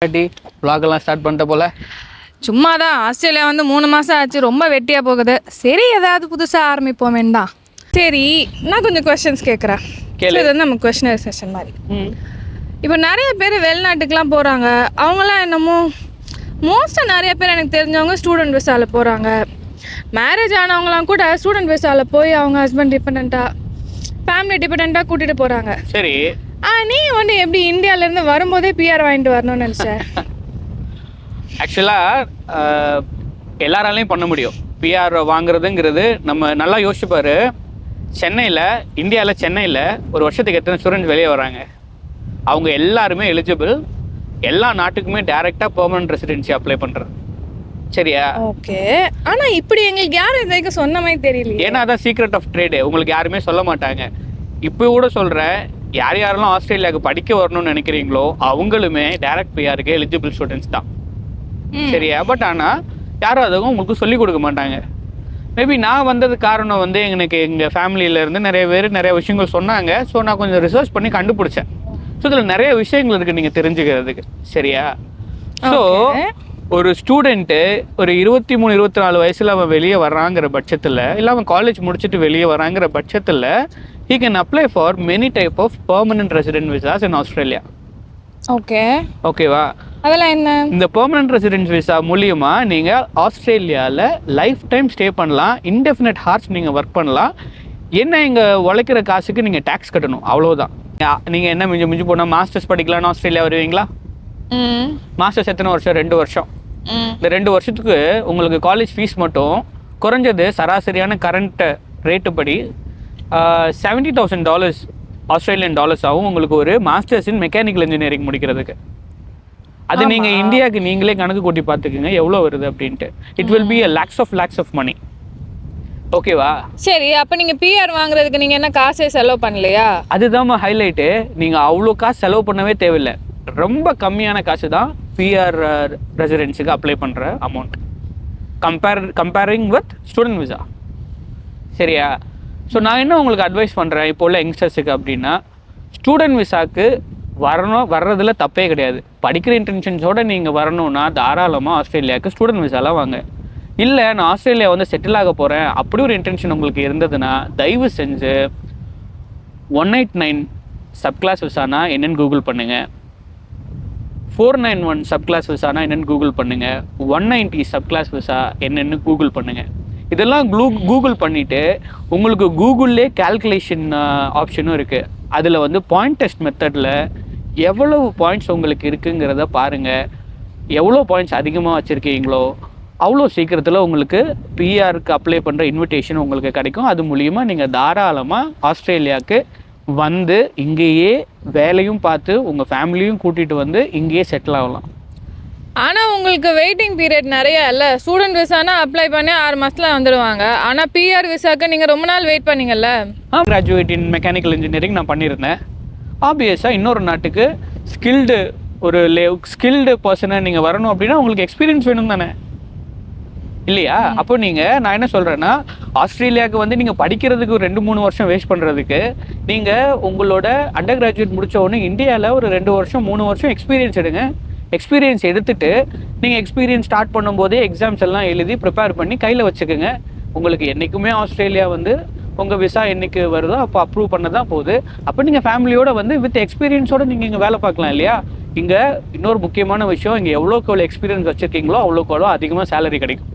vlog-எல்லாம் start பண்ணிட்ட போல. சும்மா தான் ஆஸ்திரேலியா வந்து 3 மாதம் ஆச்சு, ரொம்ப வெட்டியாக போகுது. சரி ஏதாவது புதுசாக ஆரம்பிப்போமேன்னு தான். சரி நான் கொஞ்சம் கொஸ்டின்ஸ் கேட்குறேன். இது வந்து நம்ம கொஸ்டினர் செஷன் மாதிரி. இப்போ நிறைய பேர் வெளிநாட்டுக்கெலாம் போகிறாங்க. அவங்களாம் என்னமோ மோஸ்ட்டாக நிறைய பேர் எனக்கு தெரிஞ்சவங்க ஸ்டூடெண்ட் விசாவில் போகிறாங்க. மேரேஜ் ஆனவங்களாம் கூட ஸ்டூடெண்ட் விசாவில் போய் அவங்க ஹஸ்பண்ட் டிபெண்ட்டாக ஃபேமிலி டிபெண்ட்டாக கூட்டிகிட்டு போகிறாங்க. சரி, நீ வந்து எப்படி இந்தியாவிலேருந்து வரும்போதே பிஆர் வாங்கிட்டு வரணும்னு நினச்சேன்? ஆக்சுவலாக எல்லாராலையும் பண்ண முடியும். பிஆர் வாங்குறதுங்கிறது நம்ம நல்லா யோசிச்சுப்பாரு. சென்னையில் ஒரு வருஷத்துக்கு எத்தனை ஸ்டூடெண்ட்ஸ் வெளியே வராங்க? அவங்க எல்லாருமே எலிஜிபிள். எல்லா நாட்டுக்குமே டைரெக்டாக பெர்மனன்ட் ரெசிடென்சி அப்ளை பண்ணுறது. சரியா? ஓகே. ஆனால் இப்படி எங்களுக்கு யாரும் இது வரைக்கும் சொன்ன மாதிரி தெரியல. ஏன்னா அதான் சீக்ரெட் ஆஃப் ட்ரேடு. உங்களுக்கு யாருமே சொல்ல மாட்டாங்க. இப்போ கூட சொல்கிறேன், யாரெல்லாம் ஆஸ்திரேலியாவுக்கு படிக்க வரணும்னு நினைக்கிறீங்களோ அவங்களுமே டைரக்ட் பிஆருக்கு எலிஜிபிள் ஸ்டூடெண்ட்ஸ் தான். சரியா? பட் ஆனால் யாரும் அதுவும் உங்களுக்கு சொல்லிக் கொடுக்க மாட்டாங்க. மேபி நான் வந்தது காரணம் வந்து எனக்கு எங்கள் ஃபேமிலியிலேருந்து நிறைய பேர் நிறைய விஷயங்கள் சொன்னாங்க. ஸோ நான் கொஞ்சம் ரிசர்ச் பண்ணி கண்டுபிடிச்சேன். ஸோ இதில் நிறைய விஷயங்கள் இருக்குது நீங்கள் தெரிஞ்சுக்கிறதுக்கு. சரியா? ஸோ ஒரு ஸ்டூடெண்ட்டு ஒரு 23-24 வயசில் அவன் வெளியே வராங்கிற பட்சத்தில், இல்லை அவன் காலேஜ் முடிச்சுட்டு வெளியே வராங்கிற பட்சத்தில் he can apply for many type of permanent resident visas in Australia. ஓகேவா? அதெல்லாம் என்ன? இந்த பெர்மனன்ட் ரெசிடென்ஸ் விசா மூலியமா நீங்கள் ஆஸ்திரேலியாவில் லைஃப் டைம் ஸ்டே பண்ணலாம். இன்டெஃபினட் ஹார்ஸ் நீங்கள் ஒர்க் பண்ணலாம். என்ன இங்கே உழைக்கிற காசுக்கு நீங்கள் டேக்ஸ் கட்டணும், அவ்வளோதான். நீங்கள் என்ன மிஞ்சி போனால் மாஸ்டர்ஸ் படிக்கலாம்னு ஆஸ்திரேலியா வருவீங்களா? மாஸ்டர்ஸ் எத்தனை வருஷம்? 2 வருஷம். இந்த 2 வருஷத்துக்கு உங்களுக்கு காலேஜ் ஃபீஸ் மட்டும் குறைஞ்சது சராசரியான கரண்ட் ரேட்டு படி $70,000 ஆஸ்திரேலியன் டாலர்ஸ் ஆகும் உங்களுக்கு ஒரு மாஸ்டர்ஸ் இன் மெக்கானிக்கல் இன்ஜினியரிங் முடிக்கிறதுக்கு. அது நீங்கள் இந்தியாவுக்கு நீங்களே கணக்கு கூட்டி பார்த்துக்குங்க எவ்வளோ வருது அப்படின்ட்டு. It will be a lakhs of money. ஓகேவா? சரி, அப்போ நீங்கள் பிஆர் வாங்குறதுக்கு நீங்கள் என்ன காசே செலவு பண்ணலையா? அதுதான் ஹைலைட்டு. நீங்கள் அவ்வளோ காசு செலவு பண்ணவே தேவையில்லை. ரொம்ப கம்மியான காசு தான் பிஆர் ரெசிடென்ஸுக்கு அப்ளை பண்ணுற amount comparing with student visa. சரியா? ஸோ நான் என்ன உங்களுக்கு அட்வைஸ் பண்ணுறேன் இப்போ உள்ள யங்ஸ்டர்ஸுக்கு அப்படின்னா, ஸ்டூடெண்ட் விசாவுக்கு வர்றதுல தப்பே கிடையாது. படிக்கிற இன்டென்ஷன்ஸோடு நீங்கள் வரணுன்னா தாராளமாக ஆஸ்திரேலியாவுக்கு ஸ்டூடெண்ட் விசாலாம் வாங்க. இல்லை நான் ஆஸ்திரேலியா வந்து செட்டில் ஆக போகிறேன் அப்படி ஒரு இன்டென்ஷன் உங்களுக்கு இருந்ததுன்னா தயவு செஞ்சு 189 சப் கிளாஸ் விசானா என்னென்னு கூகுள் பண்ணுங்கள். 491 சப் கிளாஸ் விசானா என்னென்னு கூகுள் பண்ணுங்கள். 190 சப் கிளாஸ் விசா என்னென்னு கூகுள் பண்ணுங்கள். இதெல்லாம் கூகுள் பண்ணிவிட்டு உங்களுக்கு கூகுள்லே கால்குலேஷன் ஆப்ஷனும் இருக்குது. அதில் வந்து பாயிண்ட் டெஸ்ட் மெத்தடில் எவ்வளவு பாயிண்ட்ஸ் உங்களுக்கு இருக்குங்கிறத பாருங்கள். எவ்வளோ பாயிண்ட்ஸ் அதிகமாக வச்சுருக்கீங்களோ அவ்வளோ சீக்கிரத்தில் உங்களுக்கு பிஆருக்கு அப்ளை பண்ணுற இன்விடேஷன் உங்களுக்கு கிடைக்கும். அது மூலிமா நீங்கள் தாராளமாக ஆஸ்திரேலியாவுக்கு வந்து இங்கேயே வேலையும் பார்த்து உங்கள் ஃபேமிலியும் கூட்டிகிட்டு வந்து இங்கேயே செட்டில் ஆகலாம். ஆனால் உங்களுக்கு வெயிட்டிங் பீரியட் நிறைய இல்லை. ஸ்டூடெண்ட் விசானா அப்ளை பண்ணி 6 மாதத்தில் வந்துடுவாங்க. ஆனால் பிஆர் விசாவுக்கு நீங்கள் ரொம்ப நாள் வெயிட் பண்ணீங்கல்ல. கிராஜுவேட் இன் மெக்கானிக்கல் இன்ஜினியரிங் நான் பண்ணியிருந்தேன். ஆப்வியஸாக இன்னொரு நாட்டுக்கு ஸ்கில்டு பர்சனை நீங்கள் வரணும் அப்படின்னா உங்களுக்கு எக்ஸ்பீரியன்ஸ் வேணும் தானே, இல்லையா? அப்போ நான் என்ன சொல்கிறேன்னா, ஆஸ்திரேலியாவுக்கு வந்து நீங்கள் படிக்கிறதுக்கு 2-3 வருஷம் வேஸ்ட் பண்ணுறதுக்கு நீங்கள் உங்களோட அண்டர் கிராஜுவேட் முடித்த உடனே இந்தியாவில் ஒரு 2 வருஷம் 3 வருஷம் எக்ஸ்பீரியன்ஸ் எடுங்க. எக்ஸ்பீரியன்ஸ் எடுத்துகிட்டு நீங்கள் எக்ஸ்பீரியன்ஸ் ஸ்டார்ட் பண்ணும்போதே எக்ஸாம்ஸ் எல்லாம் எழுதி ப்ரிப்பேர் பண்ணி கையில் வச்சுக்கோங்க. உங்களுக்கு என்றைக்குமே ஆஸ்திரேலியா வந்து உங்கள் விசா என்றைக்கு வருதோ அப்போ அப்ரூவ் பண்ண தான் போகுது. அப்போ நீங்கள் ஃபேமிலியோடு வந்து வித் எக்ஸ்பீரியன்ஸோடு நீங்கள் இங்கே வேலை பார்க்கலாம், இல்லையா? இங்கே இன்னொரு முக்கியமான விஷயம், இங்கே எவ்வளோக்கு எவ்வளோ எக்ஸ்பீரியன்ஸ் வச்சுருக்கீங்களோ அவ்வளோக்கு அவ்வளோ அதிகமாக சேலரி கிடைக்கும்.